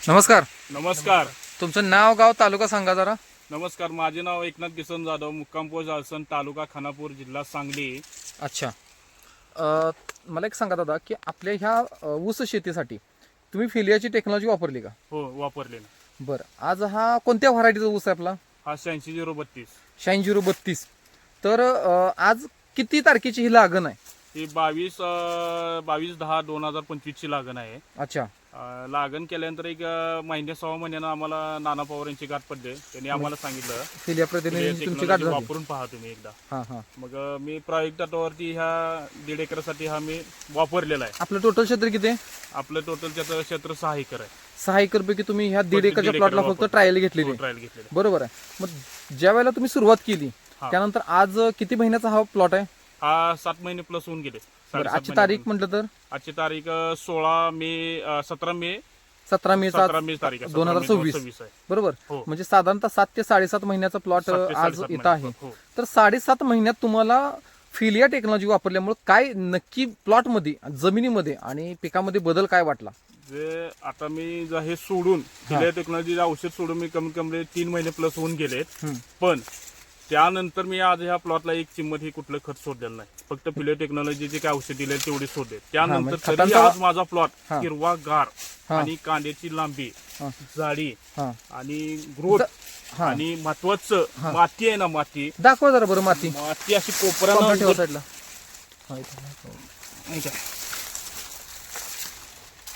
नमस्कार. नमस्कार. तुमचं नाव गाव तालुका सांगा जरा. नमस्कार, माझे नाव एकनाथ किसन जाधव, मुक्काम पोस्ट आळसण, तालुका खानापूर, जिल्हा सांगली. अच्छा. मला एक सांगा दादा की आपल्या ह्या ऊस शेतीसाठी तुम्ही फिलियाची टेक्नॉलॉजी वापरली का? हो, वापरले ना. बरं, आज हा कोणत्या व्हरायटीचा ऊस आहे आपला? हा 86-032. 86-032. तर आज किती तारखेची ही लागण आहे? ही 22/10/2025 ची लागण आहे. अच्छा. लागण केल्यानंतर एक महिन्या 6 महिन्यानं आम्हाला नाना पवार यांची गाठ पडली. त्यांनी आम्हाला सांगितलं फिलिया प्रतिनिधी तुमची गाठ टेक्नॉलॉजी झाली. वापरून पहा तुम्ही एकदा. हां हां. मग मी प्रायोगिक तत्वावरती ह्या 1.5 एकरासाठी हा मी वापरलेला आहे. आपलं टोटल क्षेत्र किती आहे? आपलं टोटल त्याचं क्षेत्र 6 एकर आहे. 6 एकर पैकी तुम्ही ह्या 1.5 एकरच्या 1.5 प्लॉटला एकर फक्त ट्रायल घेतलेली. ट्रायल घेतलेलं. बरोबर आहे. मग ज्या वेळेला तुम्ही सुरुवात केली हा. त्यानंतर आज किती महिन्याचा हा प्लॉट आहे? हा 7 महिने प्लस होऊन गेले. बरं, 7.5 आजची तारीख म्हटलं तर आजची तारीख 16 मे 17 मे 17 मे 17 मे तारीख आहे. 2026. आहे. बरोबर. हो. म्हणजे साधारणतः 7 ते 7.5 महिन्याचा प्लॉट 7 ते आज 7.5 इथं आहे. हो. तर 7.5 महिन्यात तुम्हाला फिलिया टेक्नॉलॉजी वापरल्यामुळे काय नक्की प्लॉटमध्ये जमिनीमध्ये आणि पिकामध्ये बदल काय वाटला? जे आता मी हे सोडून फिलिया टेक्नॉलॉजी औषध सोडून मी कमीत कमी 3 महिने प्लस होऊन गेलेत. पण त्यानंतर मी आज ह्या प्लॉटला एक चिंमत ही कुठलं खत सोडलेलं नाही. फक्त फिलिया टेक्नॉलॉजीचे काय औषध दिले तेवढे सोडले. त्यानंतर म्हणजे तरी खतांचा- आज माझा प्लॉट हा. हिरवा गार हा. आणि कांद्याची लांबी, हा. जाडी हा. आणि ग्रोथ हा. आणि महत्वाचं माती आहे ना, माती दाखवा जरा बरं माती. माती अशी ठेवा कोपऱ्यानं साईडला. नाही का?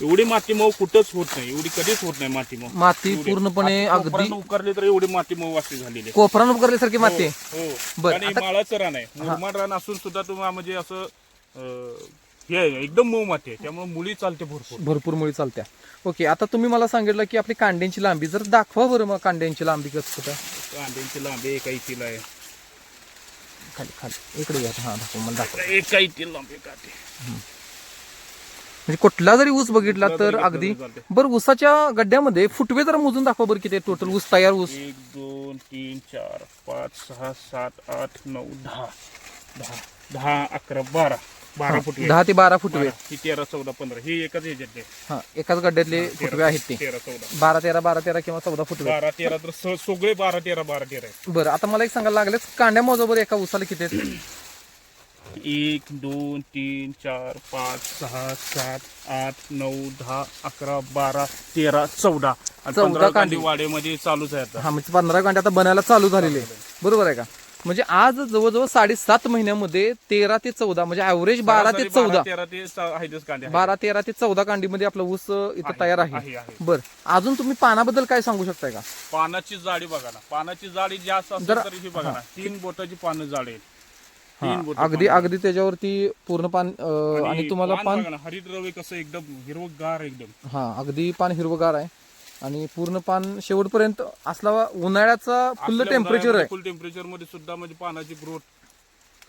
एवढी माती मऊ कुठंच होत नाही, एवढी कधीच होत नाही माती मऊ. माती एवढी. पूर्णपणे आता अगदी कोपऱ्यानं उकरली तर एवढी माती मऊ अशी झालेली आहे. कोपरान उकरल्यासारखी माती आहे. हो. बरं, आणि आता- माळाचं रान आहे, मुरमाड रान असून सुद्धा तुम्हाला म्हणजे असं हे आहे, एकदम मऊ माती आहे. त्यामुळे मुली चालते भरपूर. भरपूर मुळी चालत्या. ओके, आता तुम्ही मला सांगितलं की आपली कांड्यांची लांबी जर दाखवा बरं. मग कांड्यांची लांबी कसं कुठं? कांद्यांची लांबी एका इथीला आहे. खाली खाली इकडे घ्या. हा दाखवा मला दाखवा. एका इथीला लांबी काठी. म्हणजे कुठला जरी ऊस बघितला कुठला तर जरी अगदी घेतला तरी चालते. बरं. ऊसाच्या गड्ड्यामध्ये फुटवे जरा मोजून दाखवा बरं किती टोटल ऊस तयार ऊस. 1 2 3 4 5 6 7 8 9 10 10 11 12 फुटवे. 10 ते 12 फुटवे. ही 13 14 15 ही एकच ह्याच्यात आहे. हा, एकाच गड्ड्यातले फुटवे आहेत ते. 13 14 12 13 किंवा 14 फुटवे. 12 13 तर सगळे 12 13 आहे. बरं, आता मला एक सांगायला लागलेच कांड्या मोजा बरं एका ऊसाला किती आहेत? 1 2 3 4 5 6 7 8 9 10 11 12 13 14 आणि 14 15 कांडी. कांडी वाड्यामध्ये चालूच आहे आता. हा, म्हणजे 15 कांड्या आता बनायला चालू झालेले आहे. बरोबर आहे का? म्हणजे आज जवळजवळ 7.5 महिन्यामध्ये 13 ते 14 म्हणजे ऍव्हरेज 12 ते 14 13 ते आहेतच कांडे आहेत. 12 13 ते 14 कांडीमध्ये आपला ऊस इथं तयार आहे. आहे. बरं, अजून तुम्ही पानाबद्दल काय सांगू शकताय का? पानाची जाडी बघा ना, पानाची जाडी जास्त असेल जरा- तर ही बघा ना, 3 बोटाची पानं जाड आहेत. हा, 3 बोट अगदी त्याच्यावरती पूर्ण पान आणि तुम्हाला पान बघा ना, हरितद्रव्य कसं एकदम हिरवगार एकदम. हा, अगदी पान हिरवगार आहे आणि पूर्ण पान शेवटपर्यंत असला उन्हाळ्याचा फुल टेम्परेचर आहे. फुल टेम्परेचर मध्ये सुद्धा म्हणजे पानाची ग्रोथ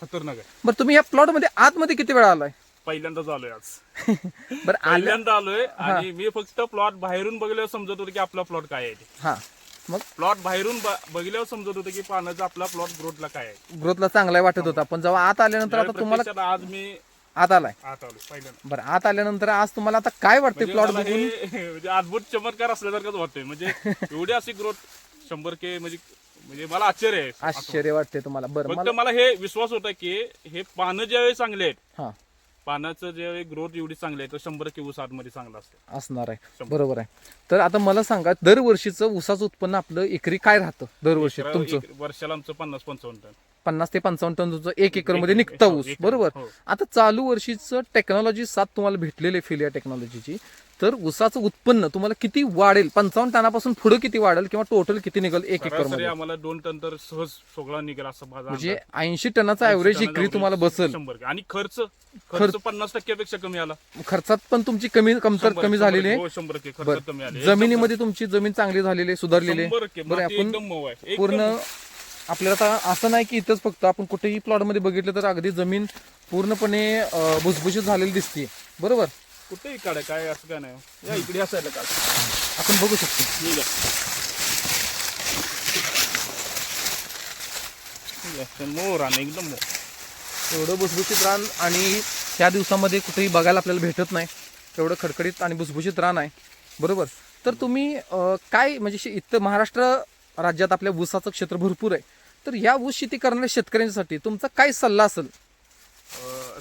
खतरनाक आहे. बरं, तुम्ही या प्लॉट मध्ये आतमध्ये किती वेळा आलाय? पहिल्यांदाच आलोय आज. बरं, आल्या पहिल्यांदा आलोय आणि मी फक्त प्लॉट बाहेरून बघल्यावर समजत होतं की आपला प्लॉट काय आहे. हा, मग प्लॉट बाहेरून बघल्यावर समजत होतं की पानाचा आपला प्लॉट ग्रोथला काय आहे. ग्रोथला चांगला वाटत होता, पण जेव्हा आत आल्यानंतर आता तुम्हाला प्रत्यक्षात आज मी आत आलाय. आत आलोय पहिल्यांदा. बरं, आत आल्यानंतर आज तुम्हाला आता काय वाटतंय प्लॉट मला बघून? हे म्हणजे अद्भुत चमत्कार असल्यासारखंच वाटतंय. म्हणजे एवढी अशी ग्रोथ 100K म्हणजे मला आश्चर्य आहे. आश्चर्य वाटते तुम्हाला? बरं, फक्त मला हे विश्वास होता की हे पानं ज्यावेळी चांगले आहेत, हा, पानाचं ज्यावेळी ग्रोथ एवढी चांगली आहे तर 100K ऊस आतमध्ये चांगला असतो. असणार आहे. बरोबर आहे. तर आता मला सांगा, दरवर्षीचं ऊसाचं उत्पन्न आपलं एकरी काय राहतं दरवर्षी तुमचं? वर्षाला आमचं 50-55 टन. 50 ते 55 टन तुमचं 1 एकर मध्ये निघतं ऊस. बरोबर. हो. आता चालू वर्षीचं टेक्नॉलॉजी साथ तुम्हाला भेटलेली आहे फिलिया टेक्नॉलॉजीची, तर ऊसाचं उत्पन्न तुम्हाला किती वाढेल? 55 टनापासून पुढे किती वाढेल किंवा टोटल किती निघेल 1 एकर सरासरी मध्ये? आम्हाला 2 टन तर सहज सोगळा निघेल असं माझा म्हणजे अंदाज. 80 टनाचा ऍव्हरेज 80 एकरी टनाचा तुम्हाला average बसेल. 100K. आणि खर्च 50% पेक्षा कमी आला. खर्चात पण तुमची कमी झालेली आहे. 100K खर्च कमी आले. जमिनीमध्ये तुमची जमीन चांगली झालेली आहे, सुधारलेली आहे. 100K बरं, माती आपण एकदम मऊ आहे. पूर्ण आपल्याला आता असं नाही की इथंच फक्त आपण कुठेही प्लॉट मध्ये बघितलं तर अगदी जमीन पूर्णपणे भुसभुशीत झालेली दिसते. बरोबर. कुठेही काढाय काय असं काय नाही. या इकडे असायला काढ. आपण बघू शकतो. ठीक आहे. मोर आणि एकदम मोर. एवढं भुसभुशीत रान आणि त्या दिवसामध्ये कुठेही बघायला आपल्याला भेटत नाही. एवढं खडखडीत आणि भुसभुशीत रान आहे. बरोबर. तर तुम्ही काय म्हणजे इथं महाराष्ट्र राज्यात आपल्या ऊसाचं क्षेत्र भरपूर आहे, तर या ऊस शेती करणाऱ्या शेतकऱ्यांसाठी तुमचा काय सल्ला असेल?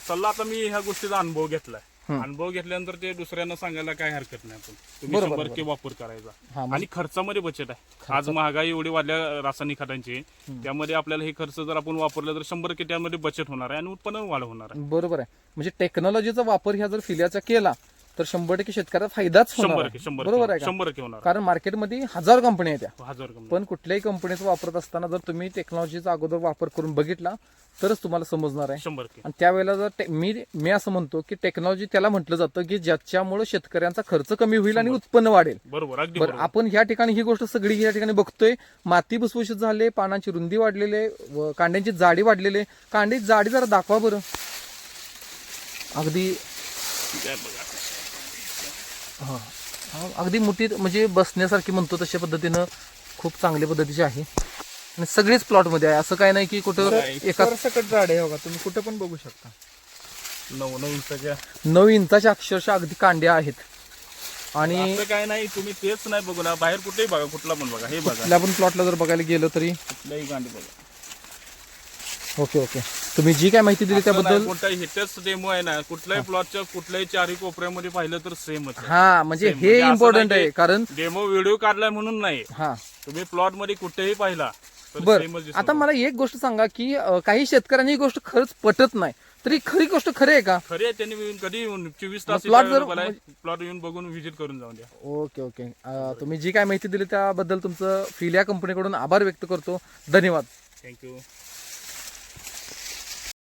सल्ला आता मी ह्या गोष्टीचा अनुभव घेतलाय. अनुभव घेतल्यानंतर ते दुसऱ्यांना सांगायला काय हरकत नाही. आपण तुम्ही बरोबर, 100% वापर करायचा हा, आणि खर्चामध्ये बचत आहे. आज महागाई एवढी वाढल्या रासायनिक खतांची, त्यामध्ये आपल्याला हे खर्च जर आपण वापरलं तर 100% त्यामध्ये बचत होणार आहे आणि उत्पन्न वाढ होणार आहे. बरोबर आहे. म्हणजे टेक्नॉलॉजीचा वापर ह्या जर फिलियाचा केला तर 100% शेतकऱ्याचा फायदाच होणार आहे. 100% बरोबर आहे का? 100% होणार आहे. कारण मार्केटमध्ये हजारो कंपन्या आहेत त्या. 1000 कंपनी. पण कुठल्याही कंपनीचा वापरत असताना जर तुम्ही टेक्नॉलॉजीचा अगोदर वापर करून बघितला तरच तुम्हाला समजणार आहे. 100%. आणि त्यावेळेला जर मी असं म्हणतो की टेक्नॉलॉजी त्याला म्हटलं जातं की ज्याच्यामुळे शेतकऱ्यांचा खर्च कमी होईल आणि उत्पन्न वाढेल. बरोबर, अगदी बरं, बरोबर. आपण ह्या ठिकाणी ही गोष्ट सगळी या ठिकाणी बघतोय. माती भुसभुशीत झाले, पानांची रुंदी वाढलेले, कांड्यांची जाडी वाढलेले. कांड्याची जाडी जरा दाखवा बरं. अगदी काय बघा. हा, अगदी मोठी म्हणजे बसण्यासारखी म्हणतो तशा पद्धतीनं खूप चांगल्या पद्धतीची आहे. आणि सगळेच प्लॉट मध्ये आहे, असं काय नाही की कुठं एका सरसकट झाड आहे बघा, तुम्ही कुठे पण बघू शकता. 9 इंचाच्या 9 इंचाच्या अक्षरशः अगदी कांड्या आहेत. आणि असं काय नाही, तुम्ही तेच नाही बघू ना, बाहेर कुठेही बघा, कुठला पण बघा, हे बघा कुठल्या पण प्लॉटला जर बघायला गेलं तरी कुठल्याही गांडी बघा. ओके. तुम्ही जी काय माहिती दिली त्याबद्दल कोणताही हिटच डेमो आहे ना, कुठल्याही प्लॉटच्या कुठल्याही चारही कोपऱ्यामध्ये पाहिलं तर सेमच आहे. हा म्हणजे Same. हे म्हणजे असं इम्पॉर्टंट नाही आहे. की कारण डेमो व्हिडिओ काढलाय म्हणून नाही, हा तुम्ही प्लॉट मध्ये कुठेही पाहिला तर बर सेमच दिसतो. आता मला एक गोष्ट सांगा की काही शेतकऱ्यांनी ही गोष्ट खरंच पटत नाही, तरी खरी गोष्ट खरी आहे का? खरे त्यांनी येऊन कधी येऊन 24 तास plot जर- प्लॉट येऊन बघून व्हिजिट करून जाऊन द्या. ओके. तुम्ही जी काय माहिती दिली त्याबद्दल तुमचं फिलिया कंपनीकडून आभार व्यक्त करतो. धन्यवाद. थँक्यू.